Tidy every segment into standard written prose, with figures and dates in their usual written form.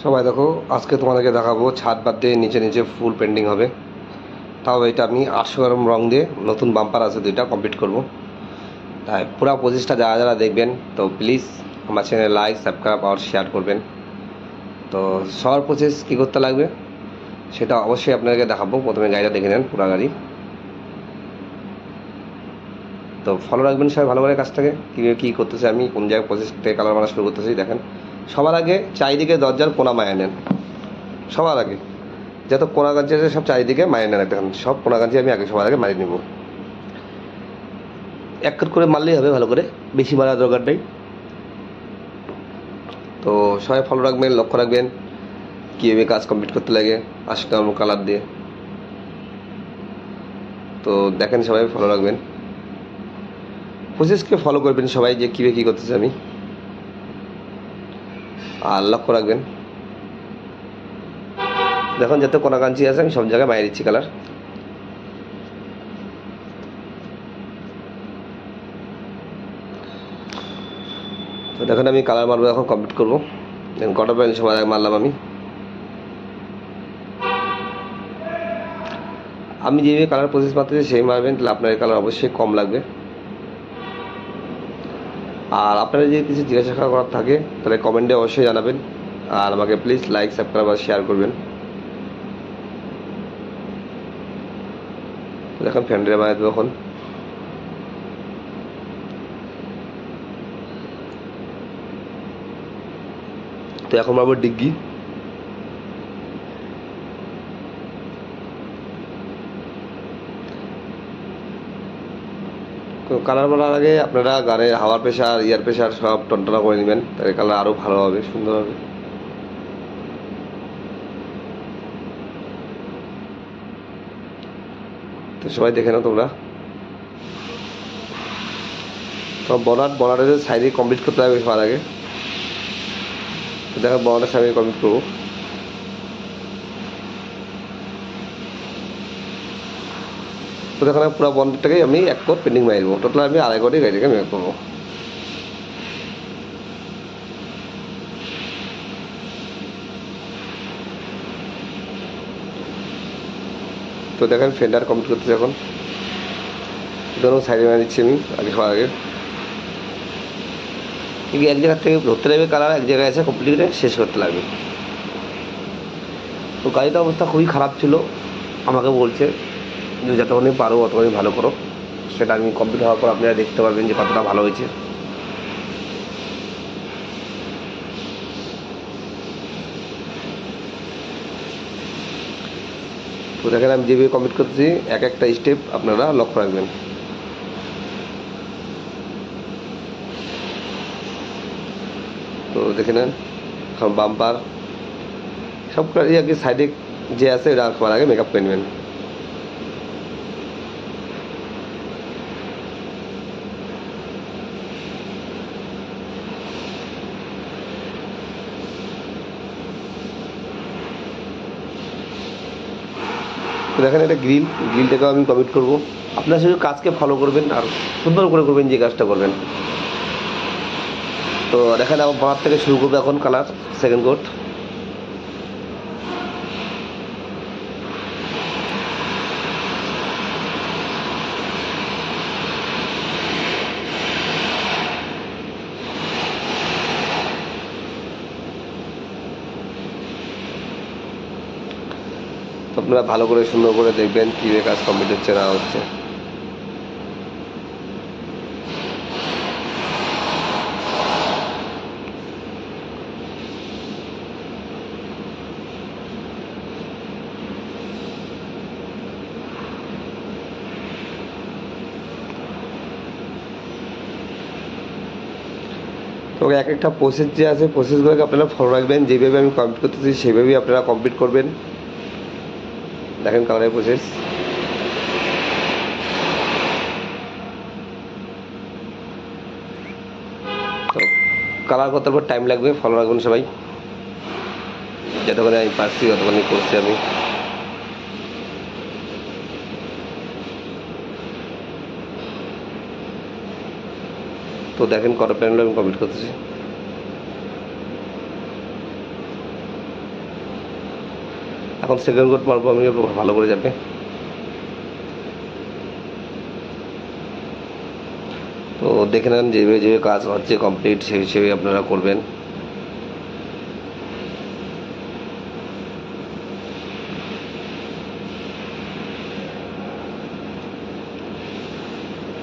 সবাই দেখো, আজকে তোমাদেরকে দেখাবো ছাদ বাদ দিয়ে নিচে নিচে ফুল পেন্টিং হবে। তাও এটা আমি 800 রং দিয়ে নতুন বাম্পার আছে দুইটা কমপ্লিট করব। তাই পুরো প্রসেসটা যারা যারা দেখবেন তো প্লিজ আমার চ্যানেলে লাইক সাবস্ক্রাইব আর শেয়ার করবেন। তো সবার প্রসেস কী করতে লাগবে সেটা অবশ্যই আপনাদেরকে দেখাবো। প্রথমে গাড়িটা দেখে নেন, পুরো গাড়ি। তো ফলো রাখবেন সবাই ভালো করে কাজটাকে, কীভাবে কী করতেছে, আমি কোন জায়গায় প্রসেস থেকে কালার মারা শুরু করতেছি। দেখেন, সবার আগে চারিদিকে দরজার কোনা মায়া নেন। সবার আগে যত কোনা গাছি আছে সব চারিদিকে মারিয়ে নেন। দেখেন সব কোনা গাছি আমি আগে সবার আগে মারিয়ে নেব। এক কাট করে মারলেই হবে, ভালো করে, বেশি মারার দরকার নেই। তো সবাই ফলো রাখবেন, লক্ষ্য রাখবেন কীভাবে কাজ কমপ্লিট করতে লাগে 80 কালার দিয়ে। তো দেখেন সবাই ফলো রাখবেন, প্রসেসকে ফলো করবেন সবাই, যে কীভাবে কী করতেছে আমি, আর লক্ষ্য রাখবেন। দেখুন যত কোনা কাঞ্চি আছে আমি সব জায়গায় মারিয়ে দিচ্ছি কালার। তো দেখুন আমি কালার মারবো, এখন কমপ্লিট করবো। দেখুন কটা প্যান্ট সময় আগে মারলাম আমি যেভাবে কালার প্রসেস মারতেছি সেই মারবেন, তাহলে আপনার কালার অবশ্যই কম লাগবে। আর আপনারা যদি কিছু জিজ্ঞাসা করার থাকে তাহলে কমেন্টে অবশ্যই জানাবেন। আর আমাকে প্লিজ লাইক সাবস্ক্রাইব আর শেয়ার করবেন। দেখুন ফ্যান্ডে বানাই দেবো এখন। তো এখন মারবো ডিগ্গি। কালার মারার আগে আপনারা গানের হাওয়ার প্রেশার, ইয়ার প্রেশার সব টনটনা করে নেবেন, তাহলে কালার আরও ভালো হবে, সুন্দর হবে। তো সবাই দেখে নাও তোমরা। তো বনারের সাইডে কমপ্লিট করতে হবে সবার আগে। তো দেখো বনারের সাইডে কমপ্লিট করবো। তো দেখুন পুরো বন্ডটাকে আমি এক কোট পেন্টিং মারি দেবো। টোটাল আমি আড়াই কোটি গাড়িটাকে মেক করবো। তো দেখেন ফেন্ডার কমপ্লিট করতেছি এখন। ধরুন সাইডে মেরে দিচ্ছি আমি আগে সবার আগে, কিন্তু এক জায়গার থেকে ধরতে লাগবে কালার, এক জায়গায় এসে কমপ্লিট শেষ করতে লাগবে। তো গাড়িটার অবস্থা খুবই খারাপ ছিল, আমাকে বলছে যে যতক্ষণই পারো অতক্ষণই ভালো করো। সেটা আমি কমপ্লিট হওয়ার পর আপনারা দেখতে পারবেন যে কতটা ভালো হয়েছে। তো দেখেন আমি যেভাবে কমপ্লিট করতেছি, এক একটা স্টেপ আপনারা লক্ষ্য রাখবেন। তো দেখে নেন এখন বাম্পার সব আগে সাইডে যে আছে ওটা সবার আগে মেকআপ করে নেবেন। তো দেখেন এটা গ্রিলটাকেও আমি কমপ্লিট করবো। আপনারা শুধু কাজকে ফলো করবেন আর সুন্দর করে করবেন যে কাজটা করবেন। তো দেখেন আমার বাঁধ থেকে শুরু করবো এখন কালার সেকেন্ড কোট। আপনারা ভালো করে সুন্দর করে দেখবেন কীভাবে কাজ কমপ্লিট হচ্ছে না হচ্ছে। তো এক একটা প্রসেস যে আছে প্রসেসগুলোকে আপনারা ফলো রাখবেন, যেভাবে আমি কমপ্লিট করতেছি সেভাবেই আপনারা কমপ্লিট করবেন। দেখেন কালারের প্রসেস। তো কালার করতে পর টাইম লাগবে, ফলো রাখবেন সবাই। যতক্ষণে আমি পারছি ততক্ষণই করছি আমি। তো দেখেন কটা প্যানেল আমি কমপ্লিট করতেছি। এখন সেকেন্ড কোট মারবো আমি, ভালো করে যাবে। তো দেখে নেন যেভাবে যেভাবে কাজ হচ্ছে কমপ্লিট, সেই হিসেবে আপনারা করবেন।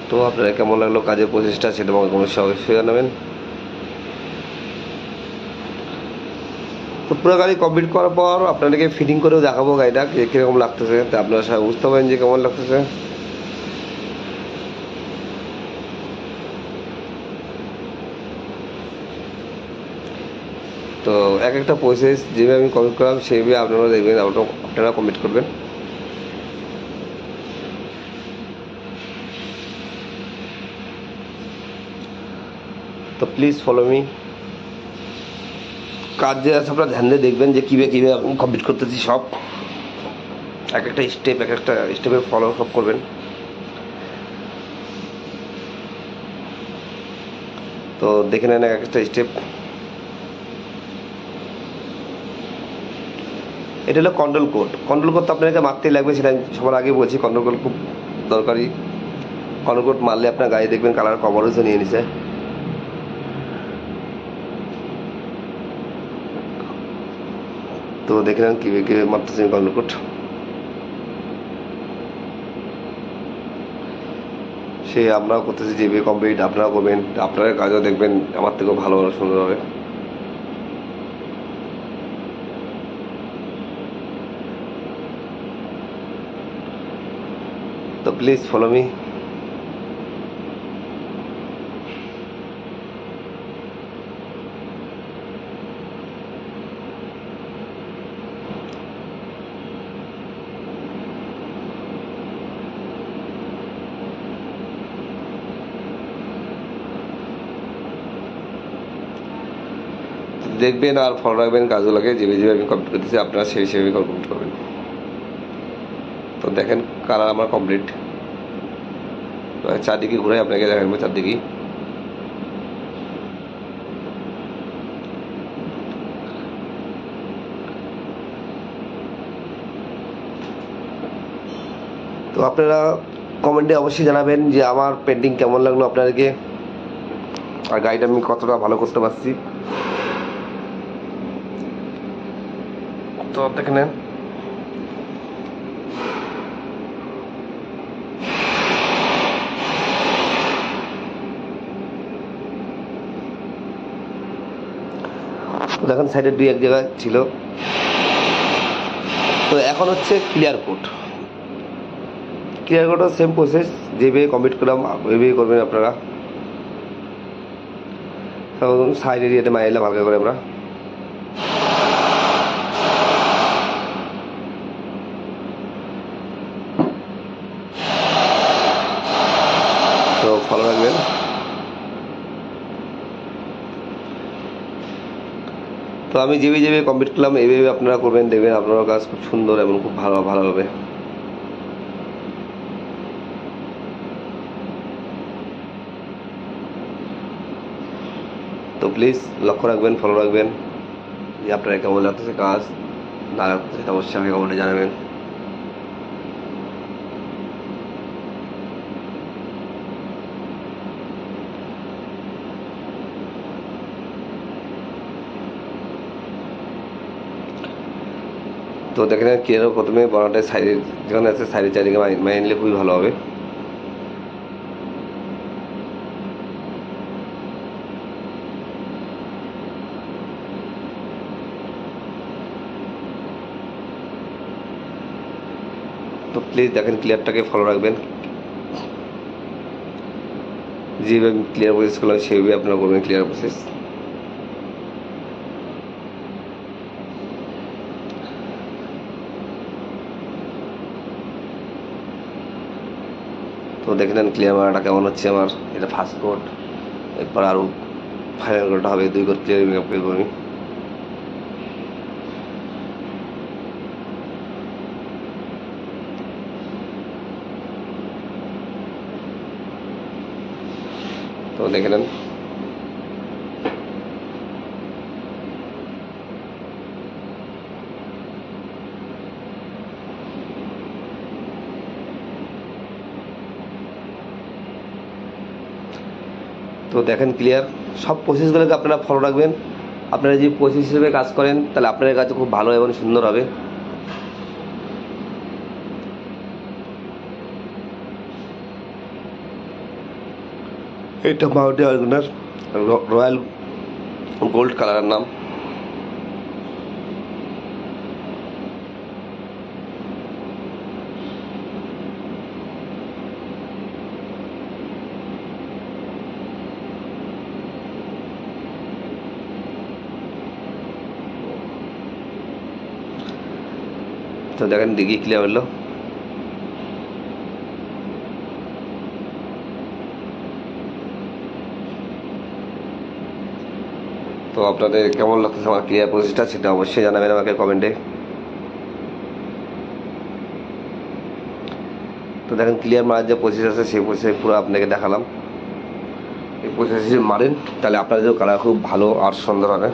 তো আপনারা কেমন লাগলো কাজের প্রচেষ্টা, সেটা আমাকে অবশ্যই জানাবেন। তো পুরো গাড়ি কমপ্লিট করার পর আপনাদেরকে ফিটিং করেও দেখাবো গাড়িটা কীরকম লাগতেছে, তা আপনারা সবাই বুঝতে পারেন যে কেমন লাগতেছে। তো এক একটা প্রসেস যেভাবে আমি কমপ্লিট করলাম সেইভাবে আপনারা দেখবেন, আপনারা কমপ্লিট করবেন। তো প্লিজ ফলো মি। কাজ যে আছে আপনারা ধ্যান দিয়ে দেখবেন যে কীভাবে কমপ্লিট করতেছি সব, এক একটা স্টেপে ফলো সব করবেন। তো দেখে নেন এক একটা স্টেপ। এটা হলো কন্ট্রোল কোড। কন্ট্রোল কোড তো আপনাকে মারতেই লাগবে, সেটা আমি সবার আগে বলছি। কন্ট্রোল কোড খুব দরকারি। কন্ট্রোল কোড মারলে আপনার গাড়ি দেখবেন কালার কভারেজও নিয়ে নিছে। তো দেখে নেন কীভাবে মারতেছেন কন্ট্রোল কোড। সে আমরাও করতেছি যেভাবে কমপ্লিট, আপনারাও করবেন, আপনারা কাজও দেখবেন আমার থেকেও ভালো সুন্দর হবে। তো প্লিজ ফলো মি। দেখবেন আর ফলো রাখবেন কাজগুলোকে, যেভাবে আমি কমপ্লিট করতেছি আপনারা সেই হিসেবে কমপ্লিট করবেন। তো দেখেন কালার আমার কমপ্লিট। চারদিকে ঘুরে আপনাকে দেখাবো চারদিকে। তো আপনারা কমেন্টে অবশ্যই জানাবেন যে আমার পেন্টিং কেমন লাগলো আপনাদেরকে, আর গাড়িটা আমি কতটা ভালো করতে পারছি। তো দেখে নেন। দেখেন সাইডে দুই এক জায়গায় ছিল। তো এখন হচ্ছে ক্লিয়ার কোট। ক্লিয়ার কোটও সেম প্রসেস, যেভাবে কমপ্লিট করলাম ওইভাবেই করবেন আপনারা। সাইড এরিয়াতে মারিলাম হালকা করে আমরা। তো ফলো রাখবেন। তো আমি যেভাবে কমপ্লিট করলাম এইভাবে আপনারা করবেন, দেখবেন আপনার কাজ খুব সুন্দর এবং খুব ভালো হবে। তো প্লিজ লক্ষ্য রাখবেন, ফলো রাখবেন যে আপনারা কেমন লাগতেছে কাজ, না লাগতেছে সেটা অবশ্যই আমাকে কমেন্টে জানাবেন। তো দেখেন ক্লিয়ার প্রথমে বনাটের সাইডে যেখানে আছে সাইডের চারিদিকে মাইনে নিলে খুবই ভালো হবে। তো প্লিজ দেখেন ক্লিয়ারটাকে ফলো রাখবেন, যেভাবে ক্লিয়ার প্রসেস করলাম সেইভাবে আপনারা করবেন ক্লিয়ার প্রসেস। তো দেখে নেন ক্লিয়ার মারাটা কেমন হচ্ছে আমার। এটা ফার্স্ট কোট, এরপর আরও ফাইনাল কোটটা হবে, 2 কোট ক্লিয়ার মেকআপ করবো আমি। তো দেখে নেন। তো দেখেন ক্লিয়ার, সব প্রসেসগুলোকে আপনারা ফলো রাখবেন। আপনারা যদি প্রসেস হিসেবে কাজ করেন তাহলে আপনাদের কাছে খুব ভালো এবং সুন্দর হবে। এটা মারুতি ওয়াগনার রয়্যাল গোল্ড কালারের নাম। তো দেখেন দিঘি ক্লিয়ার হলো। তো আপনাদের কেমন লাগতেছে আমার ক্লিয়ার প্রসেসটা সেটা অবশ্যই জানাবেন আমাকে কমেন্টে। তো দেখেন ক্লিয়ার মারার যে প্রসেস আছে সেই প্রসেস পুরো আপনাকে দেখালাম। এই প্রসেস যদি মারেন তাহলে আপনাদের কালার খুব ভালো আর সুন্দর হবে।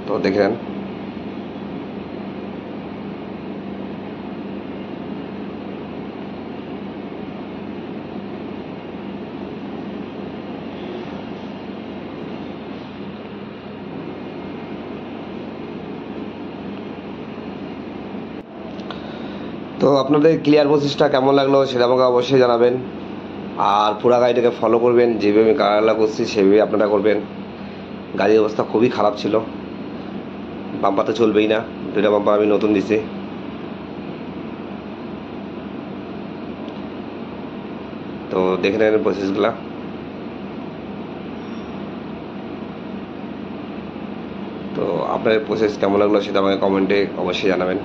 তো দেখে নেন। তো আপনাদের ক্লিয়ার প্রসেসটা কেমন লাগলো সেটা আমাকে অবশ্যই জানাবেন। আর পুরো গাড়িটাকে ফলো করবেন, যেভাবে আমি কালারলা করছি সেভাবে আপনারা করবেন। গাড়ির অবস্থা খুবই খারাপ ছিল, বাম্পার তো চলবেই না, দুইটা বাম্পার আমি নতুন দিছি। তো দেখে নেন প্রসেসগুলা। তো আপনাদের প্রসেস কেমন লাগলো সেটা আমাকে কমেন্টে অবশ্যই জানাবেন।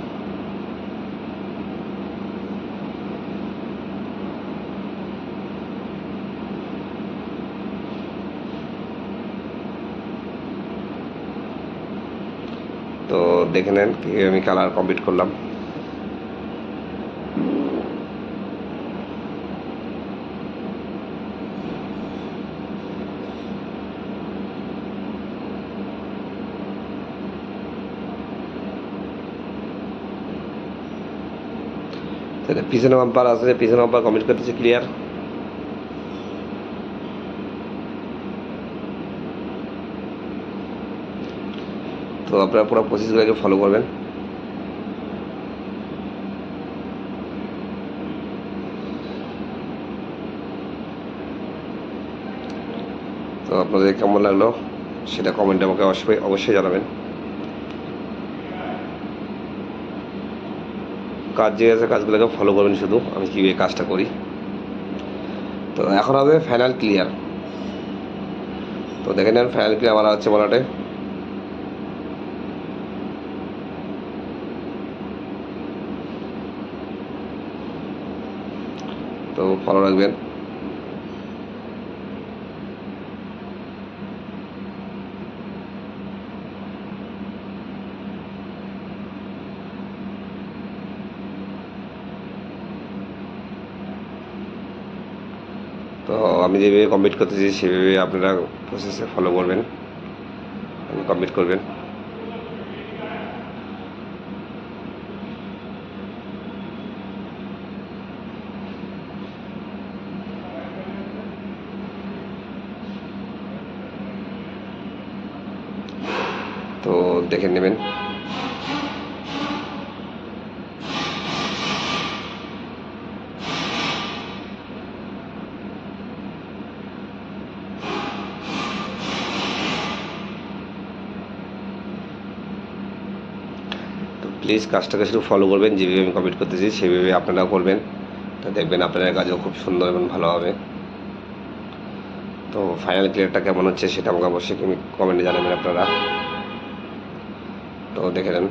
তো দেখে নেন কীভাবে আমি কালার কমপ্লিট করলাম। পিছনে বাম্পার আছে, পিছনে বাম্পার কমপ্লিট করতেছে ক্লিয়ার। তো আপনারা পুরো প্রসেসগুলোকে ফলো করবেন। তো আপনাদের কেমন লাগলো সেটা কমেন্টে আমাকে অবশ্যই জানাবেন। কাজ যে আছে কাজগুলোকে ফলো করবেন শুধু, আমি কীভাবে কাজটা করি। তো এখন হবে ফাইনাল ক্লিয়ার। তো দেখে নেন ফাইনাল ক্লিয়ার আমার হচ্ছে বলাটে। তো ফলো রাখবেন। তো আমি যেভাবে কমপ্লিট করতেছি সেভাবে আপনারা প্রসেসে ফলো করবেন, কমপ্লিট করবেন। তো দেখে নেবেন। প্লিজ কাজটাকে শুধু ফলো করবেন, যেভাবে আমি কমপ্লিট করতেছি সেভাবে আপনারাও করবেন। তো দেখবেন আপনাদের কাজও খুব সুন্দর এবং ভালো হবে। তো ফাইনাল ক্লিয়ারটা কেমন হচ্ছে সেটা আমাকে অবশ্যই কমেন্টে জানাবেন আপনারা। তো দেখে নেন।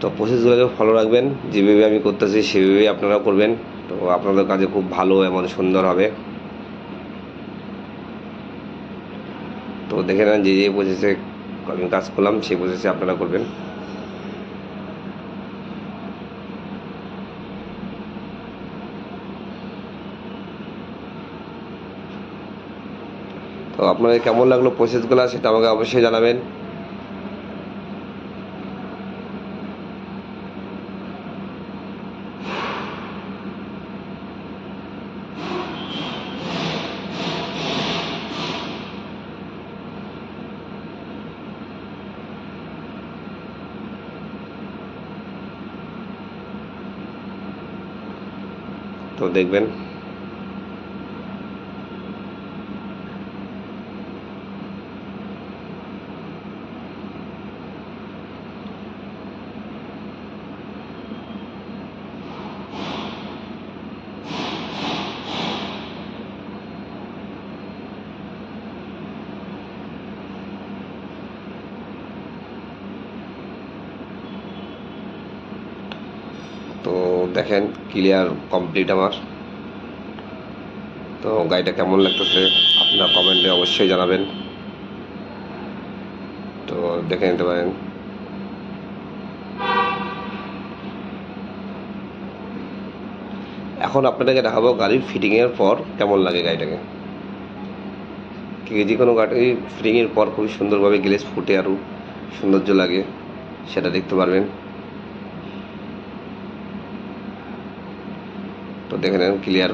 তো প্রসেসগুলোকে ফলো রাখবেন, যেভাবে আমি করতেছি সেভাবেই আপনারাও করবেন। তো আপনাদের কাজে খুব ভালো এবং সুন্দর হবে। তো দেখে নেন যে প্রসেসে আমি কাজ করলাম সেই প্রসেসে আপনারা করবেন। তো তো আপনাদের কেমন লাগলো প্রসেসগুলো সেটা আমাকে অবশ্যই জানাবেন। তো দেখবেন তো দেখেন ক্লিয়ার কমপ্লিট আমার। তো গাড়িটা কেমন লাগতেছে আপনারা কমেন্টে অবশ্যই জানাবেন। তো দেখে নিতে পারেন। এখন আপনাদেরকে দেখাবো গাড়ির ফিটিংয়ের পর কেমন লাগে গাড়িটাকে। যে কোনো গাড়ি ফিটিংয়ের পর খুবই সুন্দরভাবে গ্লেজ ফুটে আরও সৌন্দর্য লাগে, সেটা দেখতে পারবেন। তো দেখে নেন ক্লিয়ার।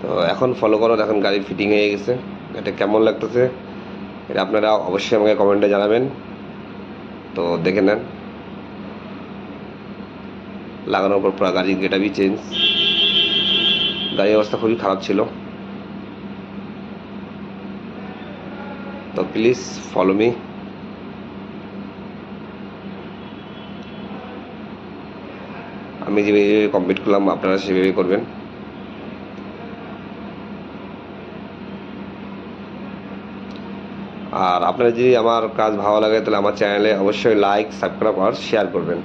তো এখন ফলো করো, এখন গাড়ি ফিটিং হয়ে গেছে। এটা কেমন লাগতেছে এটা আপনারা অবশ্যই আমাকে কমেন্টে জানাবেন। তো দেখে নেন লাগানোর পর পুরো গাড়ির গেটআপই চেঞ্জ। গাড়ির অবস্থা খুবই খারাপ ছিল। তো প্লিজ ফলো মি। আমি যেভাবে কমপ্লিট করলাম আপনারা সেভাবেই করবেন। আর আপনারা যদি আমার কাজ ভালো লাগে তাহলে আমার চ্যানেলে অবশ্যই লাইক, সাবস্ক্রাইব আর শেয়ার করবেন।